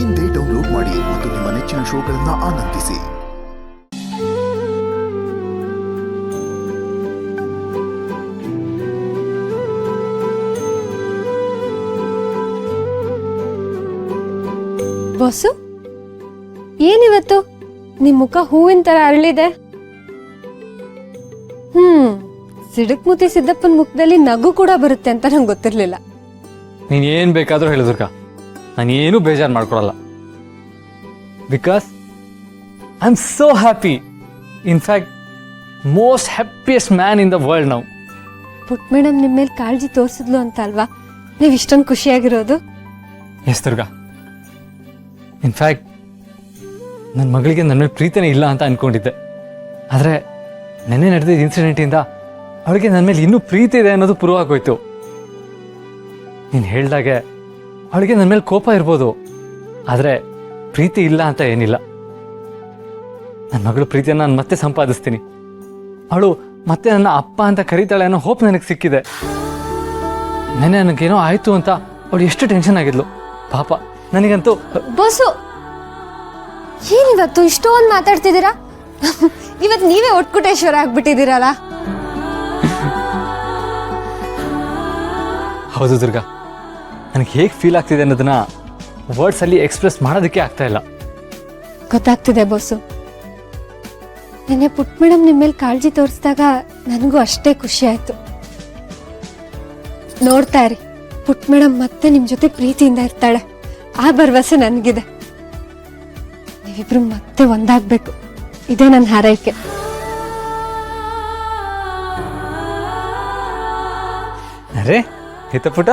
ಇಂದೇ ಡೌನ್ಲೋಡ್ ಮಾಡಿ ಮತ್ತು ನಿಮ್ಮ ನೆಚ್ಚಿನ ಶೋಗಳನ್ನು ಆನಂದಿಸಿ. ಬಾಸು, ಏನಿವತ್ತು ನಿಮ್ ಮುಖ ಹೂವಿನ ತರ ಅರಳಿದೆ. ಸಿಡಕ್ಮುತಿ ಸಿದ್ದಪ್ಪನ ಮುಖದಲ್ಲಿ ನಗು ಕೂಡ ಬರುತ್ತೆ ಅಂತ ನಂಗೆ ಗೊತ್ತಿರ್ಲಿಲ್ಲ. ನೀನು ಏನು ಬೇಕಾದರೂ ಹೇಳು ದುರ್ಗಾ, ನಾನು ಏನೂ ಬೇಜಾರು ಮಾಡ್ಕೊಳಲ್ಲ. Because I am so happy. In fact most happiest man in the world now. But madam ನಿಮ್ಮ ಮೇಲೆ ಕಾಳಜಿ ತೋರಿಸಿದ್ಲು ಅಂತ ಅಲ್ವಾ ನೀವು ಇಷ್ಟೊಂದು ಖುಷಿಯಾಗಿರೋದು? ಎಸ್ ದುರ್ಗಾ, ಇನ್ಫ್ಯಾಕ್ಟ್ ನನ್ನ ಮಗಳಿಗೆ ನನ್ನ ಮೇಲೆ ಪ್ರೀತಿನೇ ಇಲ್ಲ ಅಂತ ಅಂದ್ಕೊಂಡಿದ್ದೆ. ಆದರೆ ನೆನ್ನೆ ನಡೆದಿದ್ದ ಇನ್ಸಿಡೆಂಟಿಂದ ಅವಳಿಗೆ ನನ್ನ ಮೇಲೆ ಇನ್ನೂ ಪ್ರೀತಿ ಇದೆ ಅನ್ನೋದು ಪ್ರೂವ್ ಆಗೋಯ್ತು. ನೀನು ಹೇಳ್ದಾಗೆ ಅವಳಿಗೆ ನನ್ನ ಮೇಲೆ ಕೋಪ ಇರ್ಬೋದು, ಆದರೆ ಪ್ರೀತಿ ಇಲ್ಲ ಅಂತ ಏನಿಲ್ಲ. ನನ್ನ ಮಗಳು ಪ್ರೀತಿಯನ್ನು ನಾನು ಮತ್ತೆ ಸಂಪಾದಿಸ್ತೀನಿ. ಅವಳು ಮತ್ತೆ ನನ್ನ ಅಪ್ಪ ಅಂತ ಕರೀತಾಳೆ ಅನ್ನೋ ಹೋಪ್ ನನಗೆ ಸಿಕ್ಕಿದೆ. ನೆನ್ನೆ ನನಗೇನೋ ಆಯಿತು ಅಂತ ಅವಳು ಎಷ್ಟು ಟೆನ್ಷನ್ ಆಗಿದ್ಲು ಪಾಪ. ನನಗಂತೂ ಬಾಸು, ಏನಿವತ್ತು ಇಷ್ಟೊಂದು ಮಾತಾಡ್ತಿದ್ದೀರಾ? ಇವತ್ತು ನೀವೇ ಒಟ್ಕುಟೇಶ್ವರ ಆಗ್ಬಿಟ್ಟಿದ್ದೀರಲ್ಲ. ಹೌದು ದುರ್ಗಾ, ನನಗೆ ಹೇಗೆ ಫೀಲ್ ಆಗ್ತಿದೆ ಅನ್ನೋದನ್ನ ವರ್ಡ್ಸಲ್ಲಿ ಎಕ್ಸ್ಪ್ರೆಸ್ ಮಾಡೋದಕ್ಕೆ ಆಗ್ತಾ ಇಲ್ಲ. ಗೊತ್ತಾಗ್ತಿದೆ ಬಾಸು. ನೆನ್ನೆ ಪುಟ್ ಮೇಡಮ್ ನಿಮ್ಮ ಮೇಲೆ ಕಾಳಜಿ ತೋರಿಸಿದಾಗ ನನಗೂ ಅಷ್ಟೇ ಖುಷಿ ಆಯ್ತು. ನೋಡ್ತಾ ಇರಿ, ಪುಟ್ ಮೇಡಮ್ ಮತ್ತೆ ನಿಮ್ಮ ಜೊತೆ ಪ್ರೀತಿಯಿಂದ ಇರ್ತಾಳೆ. ಆ ಭರವಸೆ ನನಗಿದೆ. ನೀವಿಬ್ರು ಮತ್ತೆ ಒಂದಾಗ್ಬೇಕು, ಇದೇ ನನ್ನ ಹಾರೈಕೆ. ಅರೆ ಹಿತಪುಟ,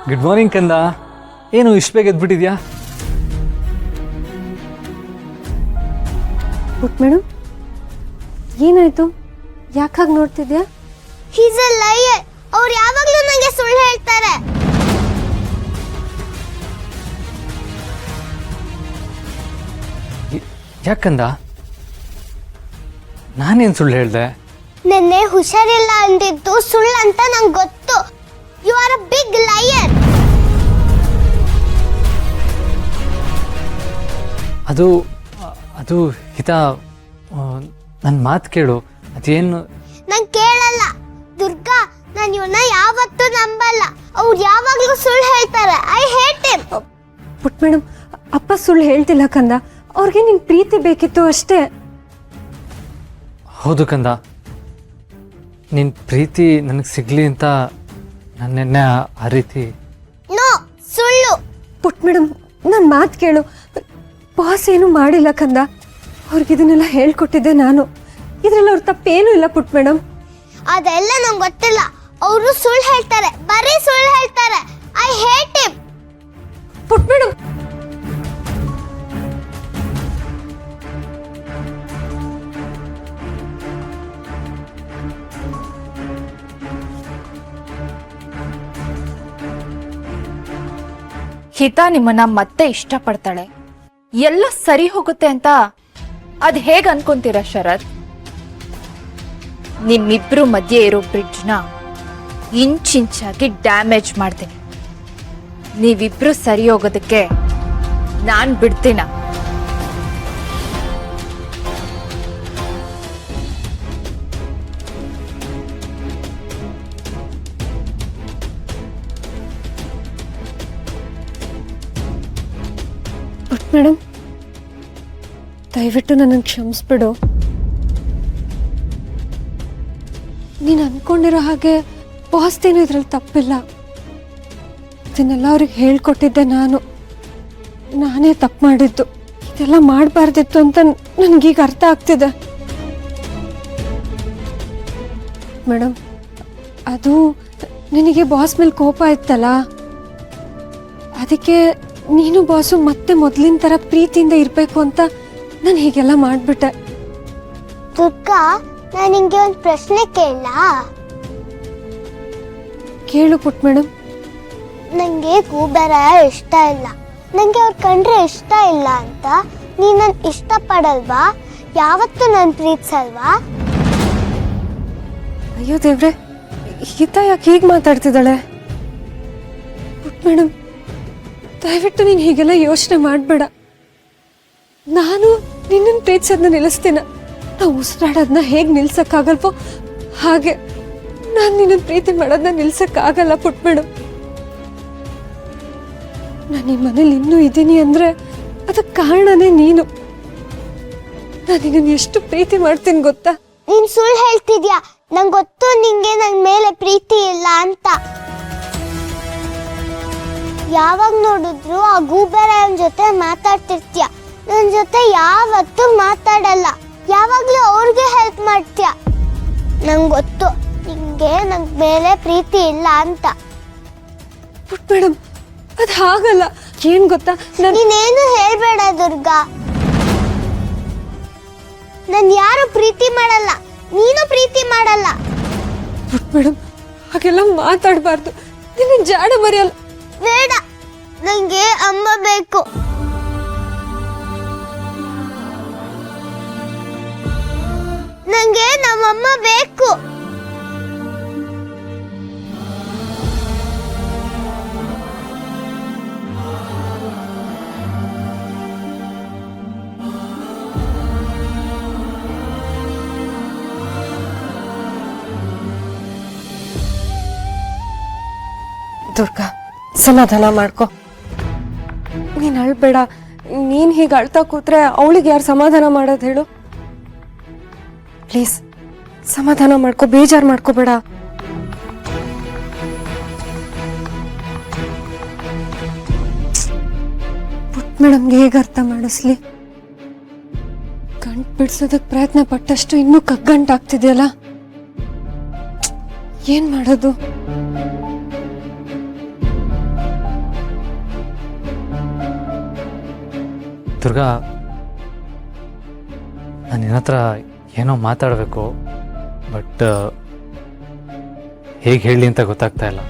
ಗುಡ್ ಮಾರ್ನಿಂಗ್ ಕಂದ. ಏನು ಇಷ್ಟು ಬೇಗ ಎದ್ಬಿಟ್ಟಿದ್ಯಾ? ಪುಟ್ ಮೇಡಮ್, ಏನಾಯ್ತು? ಯಾಕಾಗಿ ನೋಡ್ತಿದ್ಯಾ? ಹೀಸ್ ಅ ಲಯರ್. ಅವ್ರು ಯಾವಾಗಲೂ ನನಗೆ ಸುಳ್ಳು ಹೇಳ್ತಾರೆ. ಯಾಕಂದ? ನಾನೇನು ಸುಳ್ಳು ಹೇಳ್ದೆ? ನೆನ್ನೆ ಹುಷಾರಿಲ್ಲ ಅಂದಿದ್ದು ಸುಳ್ಳು ಅಂತ ನಂಗೆ ಗೊತ್ತು. You are a big liar. ಅದು ಹಿತ, ನನ್ನ ಮಾತು ಕೇಳು. ಅದೇನು? ನಂಗೆ ಕೇಳಲ್ಲ ದುರ್ಗಾ. ನಾನು ಇವನ್ನ ಯಾವತ್ತೂ ನಂಬಲ್ಲ. ಅವ್ರು ಯಾವಾಗಲೂ ಸುಳ್ಳು ಹೇಳ್ತಾರೆ. I hate him. But madam, ಅಪ್ಪ ಸುಳ್ಳು ಹೇಳ್ತಿಲ್ಲ ಕಂದ. ಅವ್ರಿಗೆ ನಿನ್ ಪ್ರೀತಿ ಬೇಕಿತ್ತು ಅಷ್ಟೇ. ಹೌದು ಕಂದ, ನಿನ್ನ ಪ್ರೀತಿ ನನಗೆ ಸಿಗ್ಲಿ ಅಂತ ನನ್ನೆನ್ನೆ ಆ ರೀತಿ. ನೋ, ಸುಳ್ಳು. ಪುಟ್ ಮೇಡಮ್, ನನ್ನ ಮಾತು ಕೇಳು. ಬಾಸ್ ಏನು ಮಾಡಿಲ್ಲ ಕಂದ. ಅವ್ರಿಗೆ ಇದನ್ನೆಲ್ಲ ಹೇಳ್ಕೊಟ್ಟಿದ್ದೆ ನಾನು. ಇದ್ರಲ್ಲಿ ಅವ್ರ ತಪ್ಪೇನೂ ಇಲ್ಲ ಪುಟ್ ಮೇಡಮ್. ಅದೆಲ್ಲ ನಂಗೆ ಗೊತ್ತಿಲ್ಲ. ಅವರು ಸುಳ್ಳು ಹೇಳ್ತಾರೆ, ಬರೀ ಸುಳ್ಳು ಹೇಳ್ತಾರೆ. I hate him. But madam, Hita ನಿಮ್ಮನ್ನ ಮತ್ತೆ ಇಷ್ಟಪಡ್ತಾಳೆ, ಎಲ್ಲ ಸರಿ ಹೋಗುತ್ತೆ ಅಂತ ಅದ್ ಹೇಗ್ ಅನ್ಕೊಂತೀರ ಶರತ್? ನಿಮ್ಮಿಬ್ರು ಮಧ್ಯೆ ಇರೋ ಬ್ರಿಡ್ಜ್ನ ಇಂಚಿಂಚಾಗಿ ಡ್ಯಾಮೇಜ್ ಮಾಡ್ತೀನಿ. ನೀವಿಬ್ರು ಸರಿ ಹೋಗೋದಕ್ಕೆ ನಾನ್ ಬಿಡ್ತೀನ? ಪುಟ್ ಮೇಡಮ್, ದಯವಿಟ್ಟು ನನ್ನನ್ನು ಕ್ಷಮಿಸ್ಬಿಡು. ನೀನು ಅನ್ಕೊಂಡಿರೋ ಹಾಗೆ ಬಾಸ್ದೇನು ಇದ್ರಲ್ಲಿ ತಪ್ಪಿಲ್ಲ. ಇದನ್ನೆಲ್ಲ ಅವ್ರಿಗೆ ಹೇಳ್ಕೊಟ್ಟಿದ್ದೆ ನಾನೇ ತಪ್ಪು ಮಾಡಿದ್ದು. ಇದೆಲ್ಲ ಮಾಡಬಾರ್ದಿತ್ತು ಅಂತ ನನಗೀಗ ಅರ್ಥ ಆಗ್ತಿದೆ. ಮೇಡಮ್, ಅದು ನಿನಗೆ ಬಾಸ್ ಮೇಲೆ ಕೋಪ ಇತ್ತಲ್ಲ, ಅದಕ್ಕೆ ನೀನು ಬಾಸು ಮತ್ತೆ ಮೊದಲಿನ ಥರ ಪ್ರೀತಿಯಿಂದ ಇರಬೇಕು ಅಂತ ನಾನು ಹೀಗೆಲ್ಲ ಮಾಡಿಬಿಟ್ಟೆ. ದುರ್ಗಾ, ನಾನು ನಿಂಗೆ ಒಂದು ಪ್ರಶ್ನೆ ಕೇಳಲಾ? ಕೇಳು ಪುಟ್ ಮೇಡಮ್. ನನಗೆ ಕೂಬರ ಇಷ್ಟ ಇಲ್ಲ. ನನಗೆ ಅವ್ರು ಕಂಡ್ರೆ ಇಷ್ಟ ಇಲ್ಲ ಅಂತ ನೀನು ನನ್ನ ಇಷ್ಟಪಡಲ್ವಾ? ಯಾವತ್ತೂ ನಾನು ಪ್ರೀತಿಸಲ್ವಾ? ಅಯ್ಯೋ ದೇವ್ರೆ, ಹಿತ ಯಾಕೆ ಹೀಗೆ ಮಾತಾಡ್ತಿದ್ದಾಳೆ? ಪುಟ್ ಮೇಡಮ್, ದಯವಿಟ್ಟು ನೀನು ಹೀಗೆಲ್ಲ ಯೋಚನೆ ಮಾಡಬೇಡ. ನಾನು ನಿನ್ನನ್ನು ಪ್ರೀತಿಸೋದನ್ನ ನಿಲ್ಲಿಸ್ತೀನ. ನಾವು ಉಸಿರಾಡೋದನ್ನ ಹೇಗೆ ನಿಲ್ಸಕ್ಕಾಗಲ್ವೋ ಹಾಗೆ ನಾನು ನಿನ್ನನ್ನು ಪ್ರೀತಿ ಮಾಡೋದನ್ನ ನಿಲ್ಸಕ್ಕಾಗಲ್ಲ ಪುಟ್ ಮೇಡಮ್. ನಾನು ಈ ಮನೇಲಿ ಇನ್ನೂ ಇದ್ದೀನಿ ಅಂದ್ರೆ ಅದಕ್ಕೆ ಕಾರಣನೇ ನೀನು. ನಾನು ನಿನ್ನನ್ನು ಎಷ್ಟು ಪ್ರೀತಿ ಮಾಡ್ತೀನಿ ಗೊತ್ತಾ? ನೀನ್ ಸುಳ್ಳು ಹೇಳ್ತಿದ್ಯಾ. ನಂಗೆ ಗೊತ್ತು ನಿಂಗೆ ನನ್ ಮೇಲೆ ಪ್ರೀತಿ ಇಲ್ಲ ಅಂತ. ಯಾವಾಗ ನೋಡಿದ್ರು ಆ ಗೂಬೆರಾಯನ್ ಜೊತೆ ಮಾತಾಡ್ತಿರ್ತೀಯ, ನನ್ ಜೊತೆ ಯಾವತ್ತೂ ಮಾತಾಡಲ್ಲ. ಯಾವಾಗ್ಲೂ ಅವ್ರಿಗೆ ಹೆಲ್ಪ್ ಮಾಡ್ತೀಯ. ನಂಗೆ ಗೊತ್ತು ನಿಂಗೆ ನನ್ ಮೇಲೆ ಪ್ರೀತಿ ಇಲ್ಲ ಅಂತ. ಪುಟ್ ಮೇಡಮ್ ಅದು ಹಾಗಲ್ಲ. ಏನ್ ಗೊತ್ತಾ, ನೀನೇನು ಹೇಳ್ಬೇಡ ದುರ್ಗಾ. ನನ್ ಯಾರು ಪ್ರೀತಿ ಮಾಡಲ್ಲ, ನೀನು ಪ್ರೀತಿ ಮಾಡಲ್ಲ. ಪುಟ್ ಮೇಡಮ್ ಹಾಗೆಲ್ಲ ಮಾತಾಡಬಾರ್ದು. ನಿನ್ನ ಜಾಡ ಮರೆಯಲ್ಲ. ಬೇಡ, ನಂಗೆ ಅಮ್ಮ ಬೇಕು. ನಂಗೆ ನಮ್ಮಮ್ಮ ಬೇಕು. ದುರ್ಗಾ ಸಮಾಧಾನ ಮಾಡ್ಕೊ. ನೀನ್ ಅಳ್ಬೇಡ. ನೀನ್ ಹೀಗೆ ಅಳ್ತಾ ಕೂತ್ರೆ ಅವಳಿಗೆ ಯಾರು ಸಮಾಧಾನ ಮಾಡೋದು ಹೇಳು? ಪ್ಲೀಸ್ ಸಮಾಧಾನ ಮಾಡ್ಕೊ, ಬೇಜಾರು ಮಾಡ್ಕೋಬೇಡ. ಪುಟ್ ಮೇಡಮ್ಗೆ ಹೇಗೆ ಅರ್ಥ ಮಾಡಿಸ್ಲಿ? ಗಂಟು ಬಿಡ್ಸೋದಕ್ಕೆ ಪ್ರಯತ್ನ ಪಟ್ಟಷ್ಟು ಇನ್ನೂ ಕಗ್ಗಂಟಾಗ್ತಿದೆಯಲ್ಲ, ಏನ್ ಮಾಡೋದು? ದುರ್ಗಾ, ನಾನು ನಿನ್ನ ಹತ್ರ ಏನೋ ಮಾತಾಡಬೇಕು, ಬಟ್ ಹೇಗೆ ಹೇಳಿ ಅಂತ ಗೊತ್ತಾಗ್ತಾ ಇಲ್ಲ.